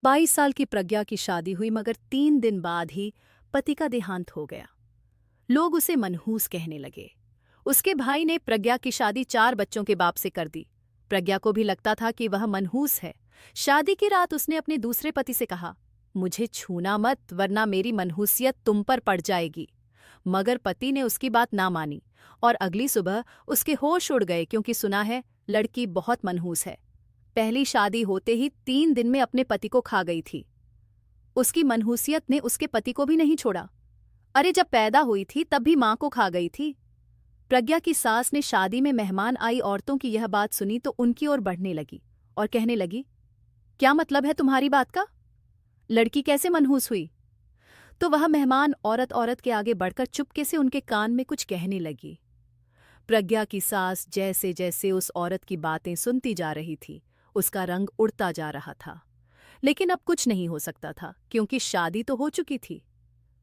22 साल की प्रज्ञा की शादी हुई मगर 3 दिन बाद ही पति का देहांत हो गया। लोग उसे मनहूस कहने लगे। उसके भाई ने प्रज्ञा की शादी 4 बच्चों के बाप से कर दी। प्रज्ञा को भी लगता था कि वह मनहूस है। शादी की रात उसने अपने दूसरे पति से कहा, मुझे छूना मत वरना मेरी मनहूसियत तुम पर पड़ जाएगी। मगर पति ने उसकी बात ना मानी और अगली सुबह उसके होश उड़ गए क्योंकि सुना है लड़की बहुत मनहूस है। पहली शादी होते ही 3 दिन में अपने पति को खा गई थी। उसकी मनहूसियत ने उसके पति को भी नहीं छोड़ा। अरे जब पैदा हुई थी तब भी मां को खा गई थी। प्रज्ञा की सास ने शादी में मेहमान आई औरतों की यह बात सुनी तो उनकी ओर बढ़ने लगी और कहने लगी, क्या मतलब है तुम्हारी बात का? लड़की कैसे मनहूस हुई? तो वह मेहमान औरत औरत के आगे बढ़कर चुपके से उनके कान में कुछ कहने लगी। प्रज्ञा की सास जैसे जैसे उस औरत की बातें सुनती जा रही थी, उसका रंग उड़ता जा रहा था। लेकिन अब कुछ नहीं हो सकता था क्योंकि शादी तो हो चुकी थी।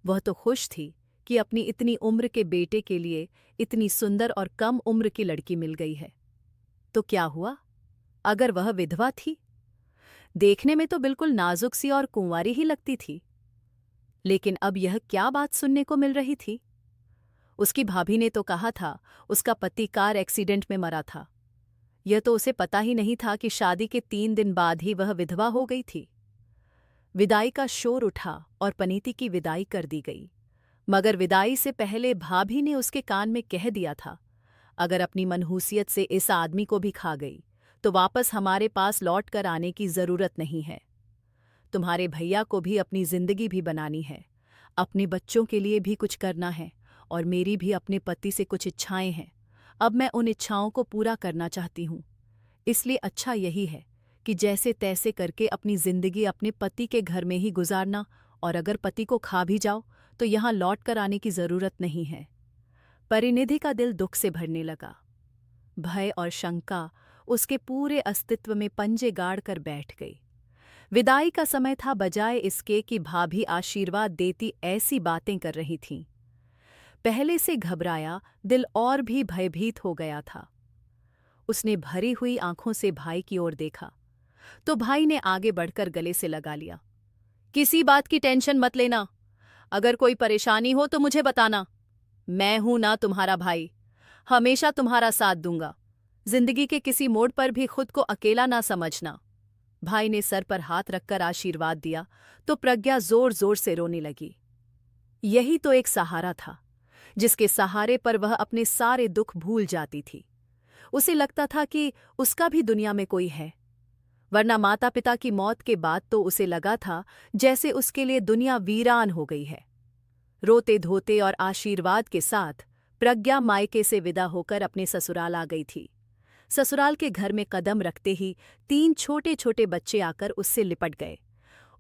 वह तो खुश थी कि अपनी इतनी उम्र के बेटे के लिए इतनी सुंदर और कम उम्र की लड़की मिल गई है। तो क्या हुआ अगर वह विधवा थी? देखने में तो बिल्कुल नाजुक सी और कुंवारी ही लगती थी। लेकिन अब यह क्या बात सुनने को मिल रही थी? उसकी भाभी ने तो कहा था उसका पति कार एक्सीडेंट में मरा था। यह तो उसे पता ही नहीं था कि शादी के 3 दिन बाद ही वह विधवा हो गई थी। विदाई का शोर उठा और पनीति की विदाई कर दी गई। मगर विदाई से पहले भाभी ने उसके कान में कह दिया था, अगर अपनी मनहूसियत से इस आदमी को भी खा गई तो वापस हमारे पास लौट कर आने की जरूरत नहीं है। तुम्हारे भैया को भी अपनी जिंदगी भी बनानी है, अपने बच्चों के लिए भी कुछ करना है और मेरी भी अपने पति से कुछ इच्छाएं हैं। अब मैं उन इच्छाओं को पूरा करना चाहती हूँ। इसलिए अच्छा यही है कि जैसे तैसे करके अपनी जिंदगी अपने पति के घर में ही गुजारना, और अगर पति को खा भी जाओ तो यहाँ लौट कर आने की जरूरत नहीं है। परिनिधि का दिल दुख से भरने लगा। भय और शंका उसके पूरे अस्तित्व में पंजे गाड़ कर बैठ गई। विदाई का समय था, बजाय इसके कि भाभी आशीर्वाद देती ऐसी बातें कर रही थीं। पहले से घबराया दिल और भी भयभीत हो गया था। उसने भरी हुई आंखों से भाई की ओर देखा तो भाई ने आगे बढ़कर गले से लगा लिया। किसी बात की टेंशन मत लेना, अगर कोई परेशानी हो तो मुझे बताना। मैं हूं ना तुम्हारा भाई, हमेशा तुम्हारा साथ दूंगा। जिंदगी के किसी मोड़ पर भी खुद को अकेला ना समझना। भाई ने सर पर हाथ रखकर आशीर्वाद दिया तो प्रज्ञा जोर जोर से रोने लगी। यही तो एक सहारा था जिसके सहारे पर वह अपने सारे दुख भूल जाती थी। उसे लगता था कि उसका भी दुनिया में कोई है, वरना माता पिता की मौत के बाद तो उसे लगा था जैसे उसके लिए दुनिया वीरान हो गई है। रोते धोते और आशीर्वाद के साथ प्रज्ञा मायके से विदा होकर अपने ससुराल आ गई थी। ससुराल के घर में कदम रखते ही 3 छोटे छोटे बच्चे आकर उससे लिपट गए।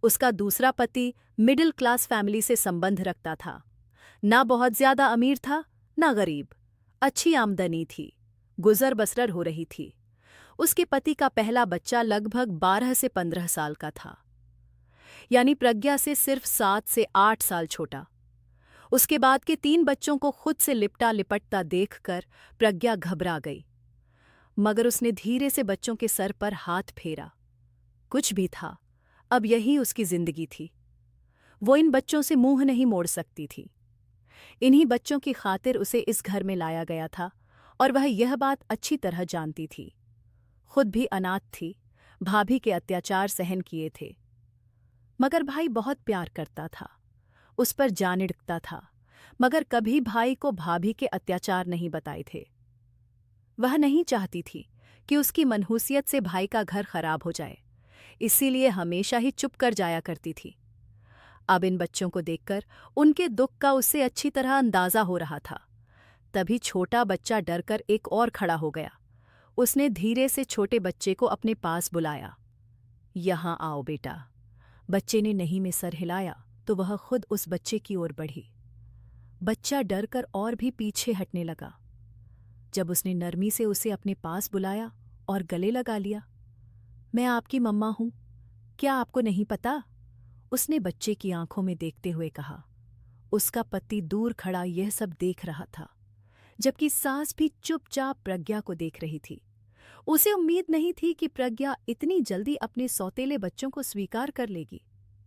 उसका दूसरा पति मिडिल क्लास फैमिली से संबंध रखता था। ना बहुत ज्यादा अमीर था, ना गरीब। अच्छी आमदनी थी, गुजर बसर हो रही थी। उसके पति का पहला बच्चा लगभग 12 से 15 साल का था, यानी प्रज्ञा से सिर्फ 7 से 8 साल छोटा। उसके बाद के 3 बच्चों को खुद से लिपटा लिपटता देखकर प्रज्ञा घबरा गई। मगर उसने धीरे से बच्चों के सर पर हाथ फेरा। कुछ भी था, अब यही उसकी जिंदगी थी। वो इन बच्चों से मुंह नहीं मोड़ सकती थी। इन्हीं बच्चों की खातिर उसे इस घर में लाया गया था और वह यह बात अच्छी तरह जानती थी। खुद भी अनाथ थी, भाभी के अत्याचार सहन किए थे। मगर भाई बहुत प्यार करता था, उस पर जान अड़कता था, मगर कभी भाई को भाभी के अत्याचार नहीं बताए थे। वह नहीं चाहती थी कि उसकी मनहूसियत से भाई का घर खराब हो जाए, इसीलिए हमेशा ही चुप कर जाया करती थी। अब इन बच्चों को देखकर उनके दुख का उससे अच्छी तरह अंदाजा हो रहा था। तभी छोटा बच्चा डरकर एक और खड़ा हो गया। उसने धीरे से छोटे बच्चे को अपने पास बुलाया। यहाँ आओ बेटा। बच्चे ने नहीं में सर हिलाया तो वह खुद उस बच्चे की ओर बढ़ी। बच्चा डरकर और भी पीछे हटने लगा। जब उसने नरमी से उसे अपने पास बुलाया और गले लगा लिया, मैं आपकी मम्मा हूं, क्या आपको नहीं पता? उसने बच्चे की आंखों में देखते हुए कहा। उसका पति दूर खड़ा यह सब देख रहा था, जबकि सास भी चुपचाप प्रज्ञा को देख रही थी। उसे उम्मीद नहीं थी कि प्रज्ञा इतनी जल्दी अपने सौतेले बच्चों को स्वीकार कर लेगी,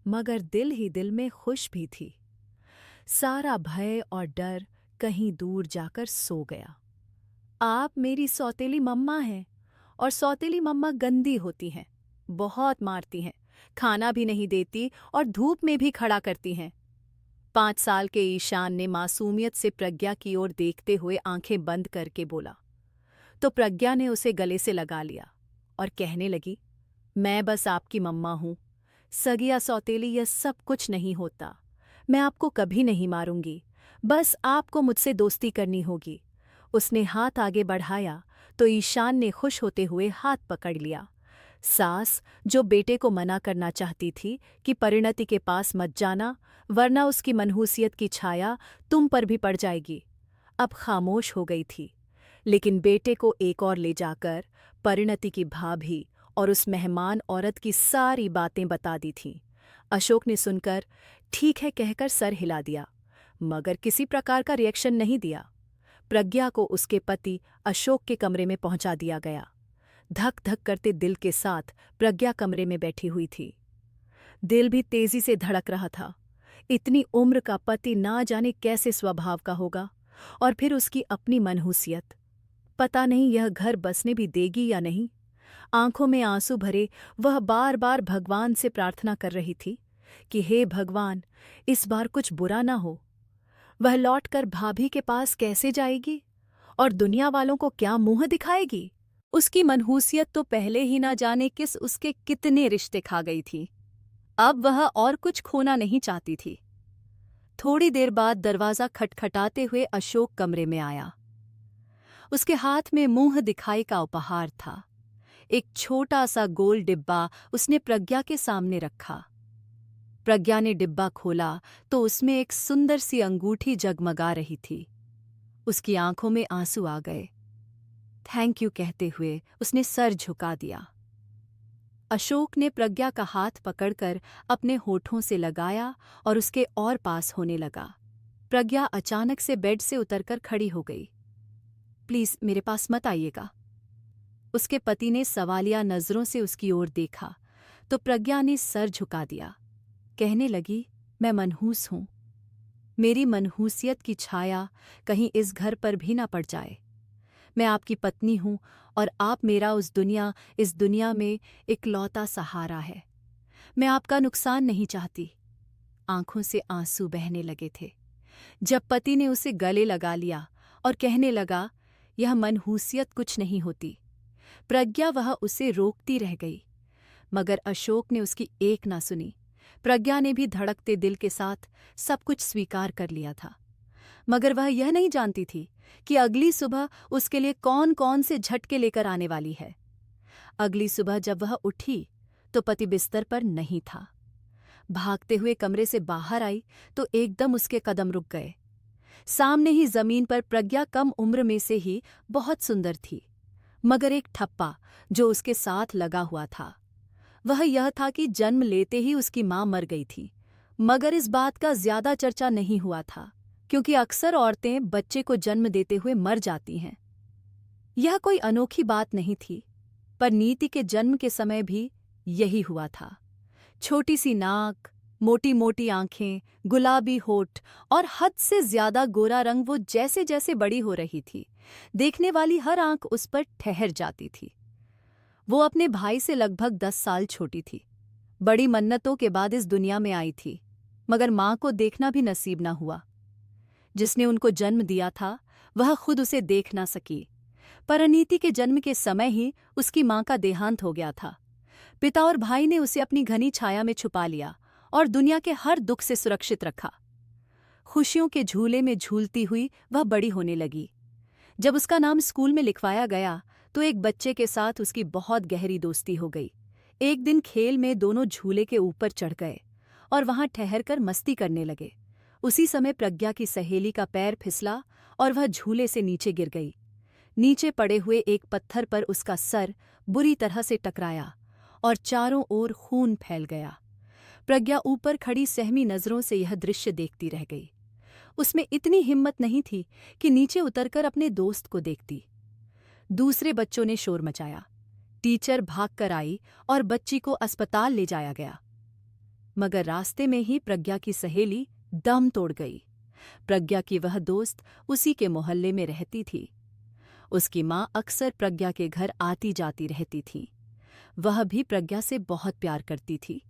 मगर दिल ही दिल में खुश भी थी। सारा भय और डर कहीं दूर जाकर सो गया। आप मेरी सौतेली मम्मा हैं, और सौतेली मम्मा गंदी होती हैं, बहुत मारती हैं, खाना भी नहीं देती और धूप में भी खड़ा करती हैं। 5 साल के ईशान ने मासूमियत से प्रज्ञा की ओर देखते हुए आंखें बंद करके बोला। तो प्रज्ञा ने उसे गले से लगा लिया और कहने लगी, मैं बस आपकी मम्मा हूं, सगी या सौतेली यह सब कुछ नहीं होता। मैं आपको कभी नहीं मारूंगी, बस आपको मुझसे दोस्ती करनी होगी। उसने हाथ आगे बढ़ाया तो ईशान ने खुश होते हुए हाथ पकड़ लिया। सास, जो बेटे को मना करना चाहती थी कि परिणति के पास मत जाना, वरना उसकी मनहूसियत की छाया तुम पर भी पड़ जाएगी, अब खामोश हो गई थी। लेकिन बेटे को एक और ले जाकर परिणति की भाभी और उस मेहमान औरत की सारी बातें बता दी थीं। अशोक ने सुनकर ठीक है कहकर सर हिला दिया, मगर किसी प्रकार का रिएक्शन नहीं दिया। प्रज्ञा को उसके पति अशोक के कमरे में पहुंचा दिया गया। धक धक करते दिल के साथ प्रज्ञा कमरे में बैठी हुई थी। दिल भी तेजी से धड़क रहा था। इतनी उम्र का पति ना जाने कैसे स्वभाव का होगा, और फिर उसकी अपनी मनहूसियत। पता नहीं यह घर बसने भी देगी या नहीं। आंखों में आंसू भरे वह बार बार भगवान से प्रार्थना कर रही थी कि हे भगवान, इस बार कुछ बुरा ना हो। वह लौटकर भाभी के पास कैसे जाएगी और दुनिया वालों को क्या मुंह दिखाएगी? उसकी मनहूसियत तो पहले ही ना जाने किस उसके कितने रिश्ते खा गई थी। अब वह और कुछ खोना नहीं चाहती थी। थोड़ी देर बाद दरवाज़ा खटखटाते हुए अशोक कमरे में आया। उसके हाथ में मुंह दिखाई का उपहार था। एक छोटा सा गोल डिब्बा उसने प्रज्ञा के सामने रखा। प्रज्ञा ने डिब्बा खोला तो उसमें एक सुंदर सी अंगूठी जगमगा रही थी। उसकी आंखों में आंसू आ गए। थैंक यू कहते हुए उसने सर झुका दिया। अशोक ने प्रज्ञा का हाथ पकड़कर अपने होठों से लगाया और उसके और पास होने लगा। प्रज्ञा अचानक से बेड से उतरकर खड़ी हो गई। प्लीज मेरे पास मत आइएगा। उसके पति ने सवालिया नजरों से उसकी ओर देखा तो प्रज्ञा ने सर झुका दिया। कहने लगी, मैं मनहूस हूं। मेरी मनहूसियत की छाया कहीं इस घर पर भी ना पड़ जाए। मैं आपकी पत्नी हूं और आप मेरा इस दुनिया में इकलौता सहारा है। मैं आपका नुकसान नहीं चाहती। आंखों से आंसू बहने लगे थे जब पति ने उसे गले लगा लिया और कहने लगा, यह मनहूसियत कुछ नहीं होती। प्रज्ञा वह उसे रोकती रह गई, मगर अशोक ने उसकी एक ना सुनी। प्रज्ञा ने भी धड़कते दिल के साथ सब कुछ स्वीकार कर लिया था, मगर वह यह नहीं जानती थी कि अगली सुबह उसके लिए कौन कौन से झटके लेकर आने वाली है। अगली सुबह जब वह उठी तो पति बिस्तर पर नहीं था। भागते हुए कमरे से बाहर आई तो एकदम उसके कदम रुक गए। सामने ही जमीन पर प्रज्ञा कम उम्र में से ही बहुत सुंदर थी, मगर एक ठप्पा जो उसके साथ लगा हुआ था वह यह था कि जन्म लेते ही उसकी मां मर गई थी। मगर इस बात का ज्यादा चर्चा नहीं हुआ था, क्योंकि अक्सर औरतें बच्चे को जन्म देते हुए मर जाती हैं। यह कोई अनोखी बात नहीं थी, पर नीति के जन्म के समय भी यही हुआ था। छोटी सी नाक, मोटी मोटी आंखें, गुलाबी होठ और हद से ज्यादा गोरा रंग। वो जैसे जैसे बड़ी हो रही थी, देखने वाली हर आंख उस पर ठहर जाती थी। वो अपने भाई से लगभग 10 साल छोटी थी। बड़ी मन्नतों के बाद इस दुनिया में आई थी, मगर मां को देखना भी नसीब न हुआ। जिसने उनको जन्म दिया था वह खुद उसे देख ना सकी। परिणीति के जन्म के समय ही उसकी मां का देहांत हो गया था। पिता और भाई ने उसे अपनी घनी छाया में छुपा लिया और दुनिया के हर दुख से सुरक्षित रखा। खुशियों के झूले में झूलती हुई वह बड़ी होने लगी। जब उसका नाम स्कूल में लिखवाया गया तो एक बच्चे के साथ उसकी बहुत गहरी दोस्ती हो गई। एक दिन खेल में दोनों झूले के ऊपर चढ़ गए और वहां ठहरकर मस्ती करने लगे। उसी समय प्रज्ञा की सहेली का पैर फिसला और वह झूले से नीचे गिर गई। नीचे पड़े हुए एक पत्थर पर उसका सर बुरी तरह से टकराया और चारों ओर खून फैल गया। प्रज्ञा ऊपर खड़ी सहमी नजरों से यह दृश्य देखती रह गई। उसमें इतनी हिम्मत नहीं थी कि नीचे उतरकर अपने दोस्त को देखती। दूसरे बच्चों ने शोर मचाया। टीचर भागकर आई और बच्ची को अस्पताल ले जाया गया। मगर रास्ते में ही प्रज्ञा की सहेली दम तोड़ गई। प्रज्ञा की वह दोस्त उसी के मोहल्ले में रहती थी। उसकी माँ अक्सर प्रज्ञा के घर आती जाती रहती थी। वह भी प्रज्ञा से बहुत प्यार करती थी।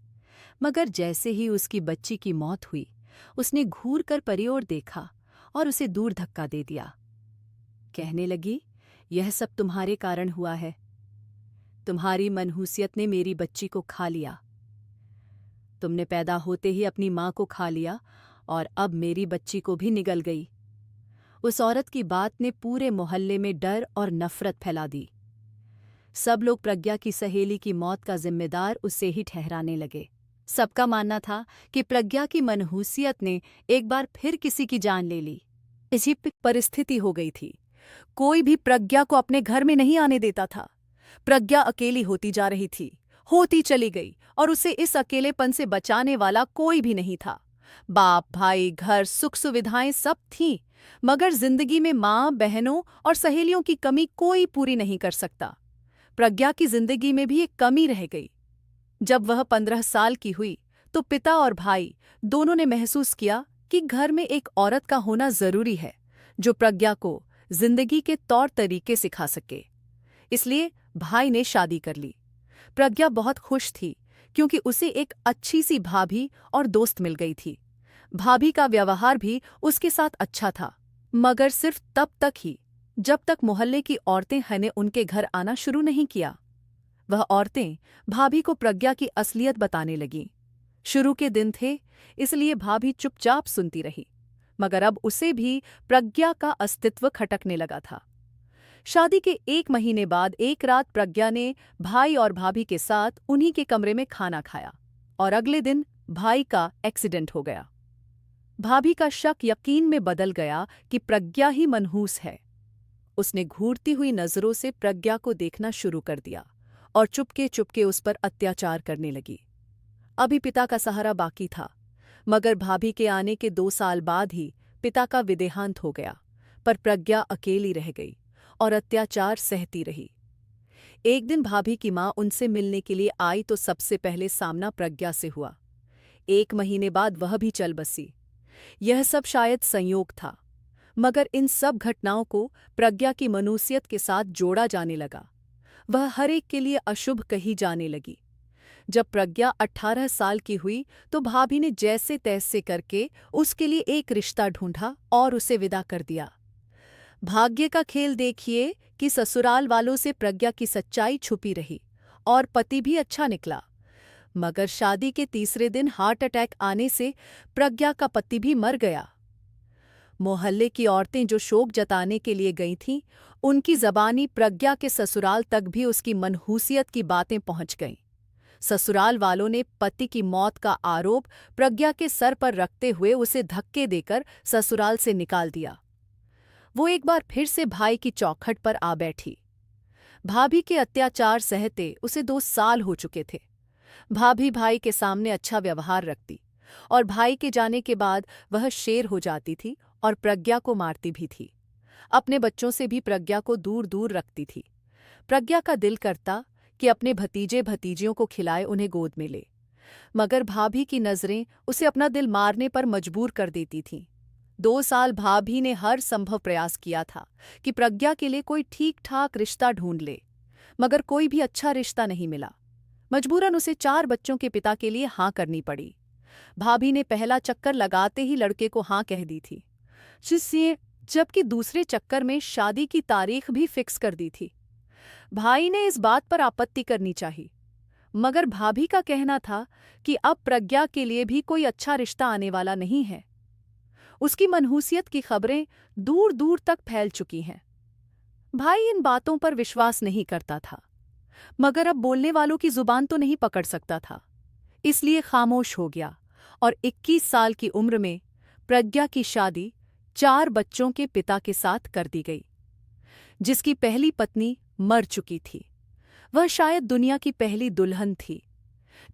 मगर जैसे ही उसकी बच्ची की मौत हुई, उसने घूर कर परी ओर देखा और उसे दूर धक्का दे दिया। कहने लगी, यह सब तुम्हारे कारण हुआ है। तुम्हारी मनहूसियत ने मेरी बच्ची को खा लिया। तुमने पैदा होते ही अपनी माँ को खा लिया और अब मेरी बच्ची को भी निगल गई। उस औरत की बात ने पूरे मोहल्ले में डर और नफरत फैला दी। सब लोग प्रज्ञा की सहेली की मौत का जिम्मेदार उसे ही ठहराने लगे। सबका मानना था कि प्रज्ञा की मनहूसियत ने एक बार फिर किसी की जान ले ली। ऐसी परिस्थिति हो गई थी। कोई भी प्रज्ञा को अपने घर में नहीं आने देता था। प्रज्ञा अकेली होती जा रही थी, होती चली गई और उसे इस अकेलेपन से बचाने वाला कोई भी नहीं था। बाप, भाई, घर, सुख सुविधाएं सब थीं, मगर जिंदगी में माँ, बहनों और सहेलियों की कमी कोई पूरी नहीं कर सकता। प्रज्ञा की जिंदगी में भी एक कमी रह गई। जब वह 15 साल की हुई तो पिता और भाई दोनों ने महसूस किया कि घर में एक औरत का होना जरूरी है जो प्रज्ञा को जिंदगी के तौर तरीके सिखा सके। इसलिए भाई ने शादी कर ली। प्रज्ञा बहुत खुश थी क्योंकि उसे एक अच्छी सी भाभी और दोस्त मिल गई थी। भाभी का व्यवहार भी उसके साथ अच्छा था, मगर सिर्फ तब तक ही जब तक मोहल्ले की औरतें ने उनके घर आना शुरू नहीं किया। वह औरतें भाभी को प्रज्ञा की असलियत बताने लगीं। शुरू के दिन थे, इसलिए भाभी चुपचाप सुनती रही, मगर अब उसे भी प्रज्ञा का अस्तित्व खटकने लगा था। शादी के 1 महीने बाद एक रात प्रज्ञा ने भाई और भाभी के साथ उन्हीं के कमरे में खाना खाया और अगले दिन भाई का एक्सीडेंट हो गया। भाभी का शक यकीन में बदल गया कि प्रज्ञा ही मनहूस है। उसने घूरती हुई नजरों से प्रज्ञा को देखना शुरू कर दिया और चुपके चुपके उस पर अत्याचार करने लगी। अभी पिता का सहारा बाकी था, मगर भाभी के आने के 2 साल बाद ही पिता का विदेहांत हो गया। पर प्रज्ञा अकेली रह गई और अत्याचार सहती रही। एक दिन भाभी की माँ उनसे मिलने के लिए आई तो सबसे पहले सामना प्रज्ञा से हुआ। 1 महीने बाद वह भी चल बसी। यह सब शायद संयोग था, मगर इन सब घटनाओं को प्रज्ञा की मनूसियत के साथ जोड़ा जाने लगा। वह हर एक के लिए अशुभ कही जाने लगी। जब प्रज्ञा 18 साल की हुई तो भाभी ने जैसे तैसे करके उसके लिए एक रिश्ता ढूंढा और उसे विदा कर दिया। भाग्य का खेल देखिए कि ससुराल वालों से प्रज्ञा की सच्चाई छुपी रही और पति भी अच्छा निकला, मगर शादी के तीसरे दिन हार्ट अटैक आने से प्रज्ञा का पति भी मर गया। मोहल्ले की औरतें जो शोक जताने के लिए गई थीं, उनकी जबानी प्रज्ञा के ससुराल तक भी उसकी मनहूसियत की बातें पहुंच गईं। ससुराल वालों ने पति की मौत का आरोप प्रज्ञा के सर पर रखते हुए उसे धक्के देकर ससुराल से निकाल दिया। वो एक बार फिर से भाई की चौखट पर आ बैठी। भाभी के अत्याचार सहते उसे 2 साल हो चुके थे। भाभी भाई के सामने अच्छा व्यवहार रखती और भाई के जाने के बाद वह शेर हो जाती थी और प्रज्ञा को मारती भी थी। अपने बच्चों से भी प्रज्ञा को दूर दूर रखती थी। प्रज्ञा का दिल करता कि अपने भतीजे भतीजियों को खिलाए उन्हें गोद में ले, मगर भाभी की नजरें उसे अपना दिल मारने पर मजबूर कर देती थीं। 2 साल भाभी ने हर संभव प्रयास किया था कि प्रज्ञा के लिए कोई ठीक ठाक रिश्ता ढूंढ ले, मगर कोई भी अच्छा रिश्ता नहीं मिला। मजबूरन उसे 4 बच्चों के पिता के लिए हाँ करनी पड़ी। भाभी ने पहला चक्कर लगाते ही लड़के को हाँ कह दी थी, जिससे जबकि दूसरे चक्कर में शादी की तारीख भी फिक्स कर दी थी। भाई ने इस बात पर आपत्ति करनी चाहिए, मगर भाभी का कहना था कि अब प्रज्ञा के लिए भी कोई अच्छा रिश्ता आने वाला नहीं है। उसकी मनहूसियत की खबरें दूर दूर तक फैल चुकी हैं। भाई इन बातों पर विश्वास नहीं करता था, मगर अब बोलने वालों की जुबान तो नहीं पकड़ सकता था, इसलिए खामोश हो गया और 21 साल की उम्र में प्रज्ञा की शादी 4 बच्चों के पिता के साथ कर दी गई, जिसकी पहली पत्नी मर चुकी थी। वह शायद दुनिया की पहली दुल्हन थी,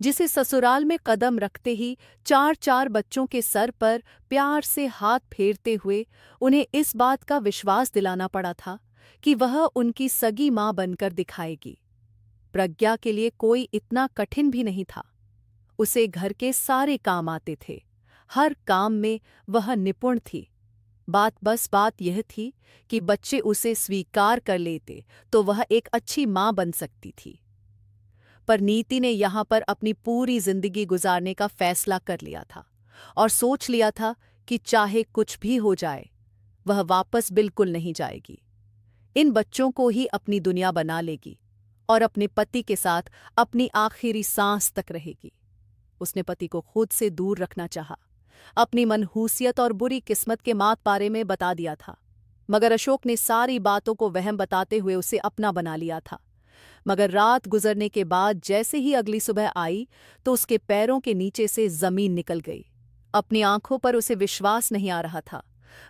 जिसे ससुराल में कदम रखते ही 4-4 बच्चों के सर पर प्यार से हाथ फेरते हुए उन्हें इस बात का विश्वास दिलाना पड़ा था कि वह उनकी सगी मां बनकर दिखाएगी। प्रज्ञा के लिए कोई इतना कठिन भी नहीं था। उसे घर के सारे काम आते थे, हर काम में वह निपुण थी। बात यह थी कि बच्चे उसे स्वीकार कर लेते तो वह एक अच्छी मां बन सकती थी। पर नीति ने यहाँ पर अपनी पूरी जिंदगी गुजारने का फैसला कर लिया था और सोच लिया था कि चाहे कुछ भी हो जाए, वह वापस बिल्कुल नहीं जाएगी। इन बच्चों को ही अपनी दुनिया बना लेगी और अपने पति के साथ अपनी आखिरी सांस तक रहेगी। उसने पति को खुद से दूर रखना चाहा, अपनी मनहूसियत और बुरी किस्मत के मात बारे में बता दिया था, मगर अशोक ने सारी बातों को वहम बताते हुए उसे अपना बना लिया था। मगर रात गुजरने के बाद जैसे ही अगली सुबह आई तो उसके पैरों के नीचे से जमीन निकल गई। अपनी आंखों पर उसे विश्वास नहीं आ रहा था।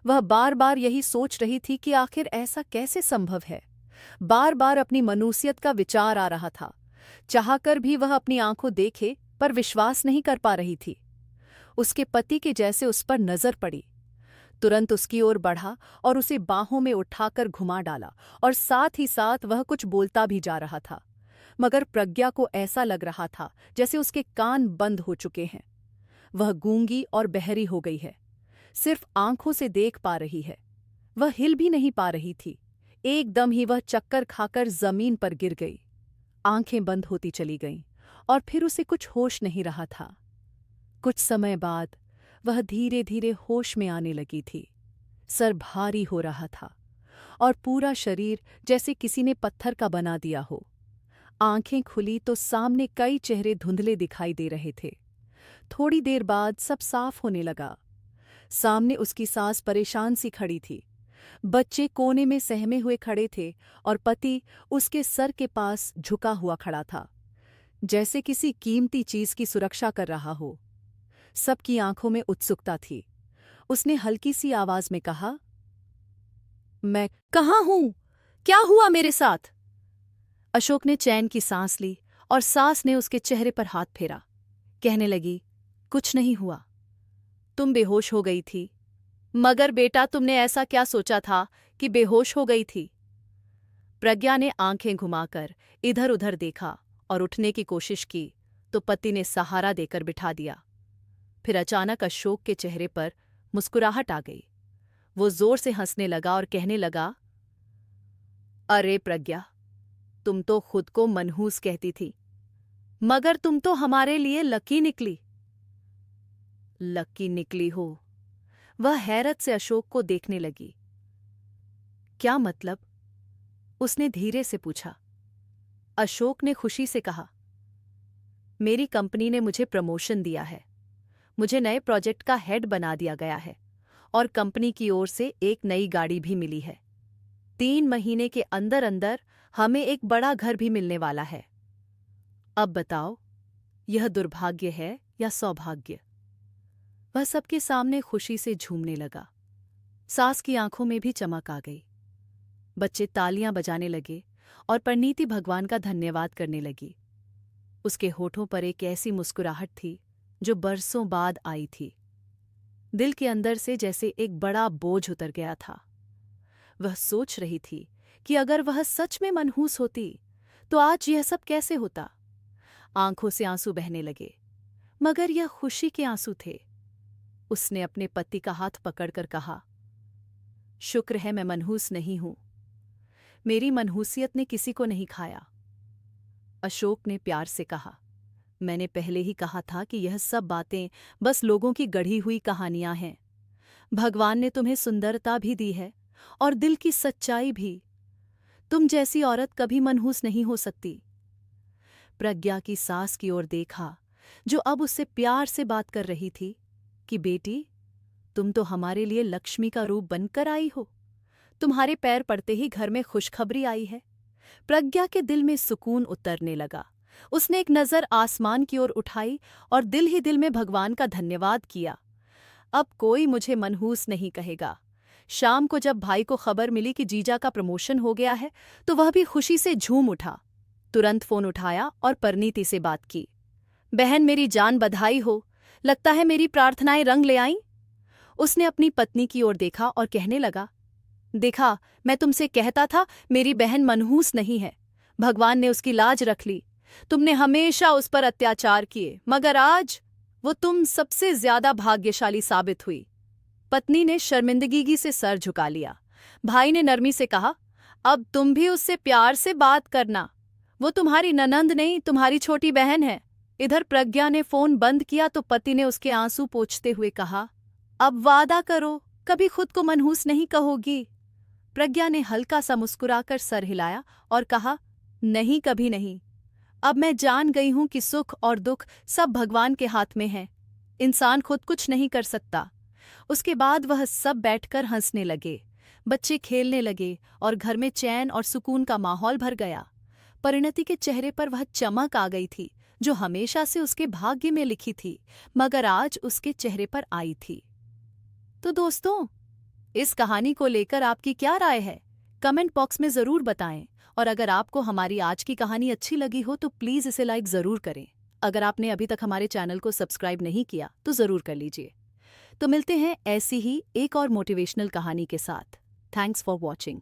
वह बार बार यही सोच रही थी कि आखिर ऐसा कैसे संभव है। बार बार अपनी मनुष्यत का विचार आ रहा था। चाहकर भी वह अपनी आंखों देखे पर विश्वास नहीं कर पा रही थी। उसके पति के जैसे उस पर नजर पड़ी, तुरंत उसकी ओर बढ़ा और उसे बाहों में उठाकर घुमा डाला और साथ ही साथ वह कुछ बोलता भी जा रहा था। मगर प्रज्ञा को ऐसा लग रहा था जैसे उसके कान बंद हो चुके हैं। वह गूंगी और बहरी हो गई है, सिर्फ आंखों से देख पा रही है। वह हिल भी नहीं पा रही थी। एकदम ही वह चक्कर खाकर जमीन पर गिर गई। आंखें बंद होती चली गईं और फिर उसे कुछ होश नहीं रहा था। कुछ समय बाद वह धीरे धीरे होश में आने लगी थी। सर भारी हो रहा था और पूरा शरीर जैसे किसी ने पत्थर का बना दिया हो। आंखें खुली तो सामने कई चेहरे धुंधले दिखाई दे रहे थे। थोड़ी देर बाद सब साफ होने लगा। सामने उसकी सास परेशान सी खड़ी थी। बच्चे कोने में सहमे हुए खड़े थे और पति उसके सर के पास झुका हुआ खड़ा था, जैसे किसी कीमती चीज की सुरक्षा कर रहा हो। सबकी आंखों में उत्सुकता थी। उसने हल्की सी आवाज में कहा, मैं कहाँ हूं? क्या हुआ मेरे साथ? अशोक ने चैन की सांस ली और सास ने उसके चेहरे पर हाथ फेरा। कहने लगी, कुछ नहीं हुआ, तुम बेहोश हो गई थी। मगर बेटा, तुमने ऐसा क्या सोचा था कि बेहोश हो गई थी? प्रज्ञा ने आंखें घुमाकर इधर उधर देखा और उठने की कोशिश की तो पति ने सहारा देकर बिठा दिया। फिर अचानक अशोक के चेहरे पर मुस्कुराहट आ गई। वो जोर से हंसने लगा और कहने लगा, अरे प्रज्ञा, तुम तो खुद को मनहूस कहती थी, मगर तुम तो हमारे लिए लकी निकली। लकी निकली हो? वह हैरत से अशोक को देखने लगी। क्या मतलब? उसने धीरे से पूछा। अशोक ने खुशी से कहा, मेरी कंपनी ने मुझे प्रमोशन दिया है, मुझे नए प्रोजेक्ट का हेड बना दिया गया है और कंपनी की ओर से एक नई गाड़ी भी मिली है। 3 महीने के अंदर अंदर हमें एक बड़ा घर भी मिलने वाला है। अब बताओ, यह दुर्भाग्य है या सौभाग्य? वह सबके सामने खुशी से झूमने लगा। सास की आंखों में भी चमक आ गई। बच्चे तालियां बजाने लगे और परिणीति भगवान का धन्यवाद करने लगी। उसके होठों पर एक ऐसी मुस्कुराहट थी जो बरसों बाद आई थी। दिल के अंदर से जैसे एक बड़ा बोझ उतर गया था। वह सोच रही थी कि अगर वह सच में मनहूस होती तो आज यह सब कैसे होता। आंखों से आंसू बहने लगे, मगर यह खुशी के आंसू थे। उसने अपने पति का हाथ पकड़कर कहा, शुक्र है मैं मनहूस नहीं हूं। मेरी मनहूसियत ने किसी को नहीं खाया। अशोक ने प्यार से कहा, मैंने पहले ही कहा था कि यह सब बातें बस लोगों की गढ़ी हुई कहानियां हैं। भगवान ने तुम्हें सुंदरता भी दी है और दिल की सच्चाई भी। तुम जैसी औरत कभी मनहूस नहीं हो सकती। प्रज्ञा की सास की ओर देखा, जो अब उससे प्यार से बात कर रही थी कि बेटी, तुम तो हमारे लिए लक्ष्मी का रूप बनकर आई हो। तुम्हारे पैर पड़ते ही घर में खुशखबरी आई है। प्रज्ञा के दिल में सुकून उतरने लगा। उसने एक नज़र आसमान की ओर उठाई और दिल ही दिल में भगवान का धन्यवाद किया। अब कोई मुझे मनहूस नहीं कहेगा। शाम को जब भाई को खबर मिली कि जीजा का प्रमोशन हो गया है तो वह भी खुशी से झूम उठा। तुरंत फोन उठाया और परिणीति से बात की। बहन, मेरी जान बधाई हो। लगता है मेरी प्रार्थनाएं रंग ले आईं। उसने अपनी पत्नी की ओर देखा और कहने लगा, देखा, मैं तुमसे कहता था मेरी बहन मनहूस नहीं है। भगवान ने उसकी लाज रख ली। तुमने हमेशा उस पर अत्याचार किए, मगर आज वो तुम सबसे ज्यादा भाग्यशाली साबित हुई। पत्नी ने शर्मिंदगी से सर झुका लिया। भाई ने नरमी से कहा, अब तुम भी उससे प्यार से बात करना। वो तुम्हारी ननंद नहीं, तुम्हारी छोटी बहन है। इधर प्रज्ञा ने फोन बंद किया तो पति ने उसके आंसू पोंछते हुए कहा, अब वादा करो, कभी खुद को मनहूस नहीं कहोगी। प्रज्ञा ने हल्का सा मुस्कुराकर सर हिलाया और कहा, नहीं, कभी नहीं। अब मैं जान गई हूं कि सुख और दुख सब भगवान के हाथ में है। इंसान खुद कुछ नहीं कर सकता। उसके बाद वह सब बैठकर हंसने लगे। बच्चे खेलने लगे और घर में चैन और सुकून का माहौल भर गया। परिणति के चेहरे पर वह चमक आ गई थी जो हमेशा से उसके भाग्य में लिखी थी, मगर आज उसके चेहरे पर आई थी। तो दोस्तों, इस कहानी को लेकर आपकी क्या राय है? कमेंट बॉक्स में जरूर बताएं। और अगर आपको हमारी आज की कहानी अच्छी लगी हो तो प्लीज इसे लाइक जरूर करें। अगर आपने अभी तक हमारे चैनल को सब्सक्राइब नहीं किया तो जरूर कर लीजिए। तो मिलते हैं ऐसी ही एक और मोटिवेशनल कहानी के साथ। Thanks for watching.